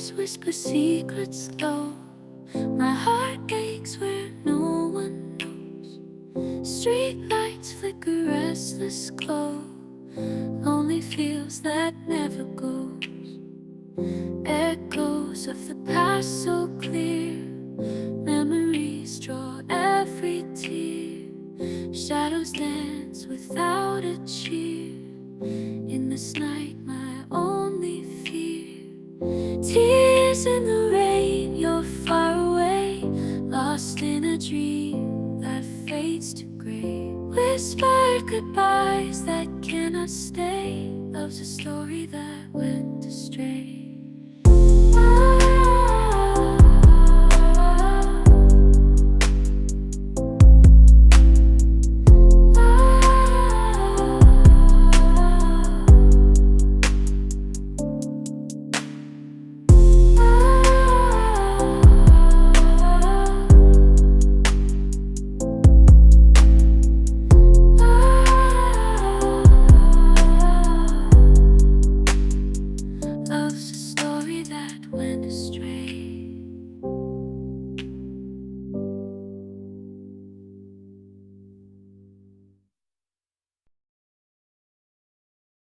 Voices whisper secrets low. My heart aches where no one knows. Street lights flicker restless glow. Lonely feels that never goes. Echoes of the past so clear. Memories draw every tear. Shadows dance without a cheer. In this night, my only fear. Tears in the rain, you're far away, lost in a dream that fades to gray. Whispered goodbyes that cannot stay. Love's a story that went astray.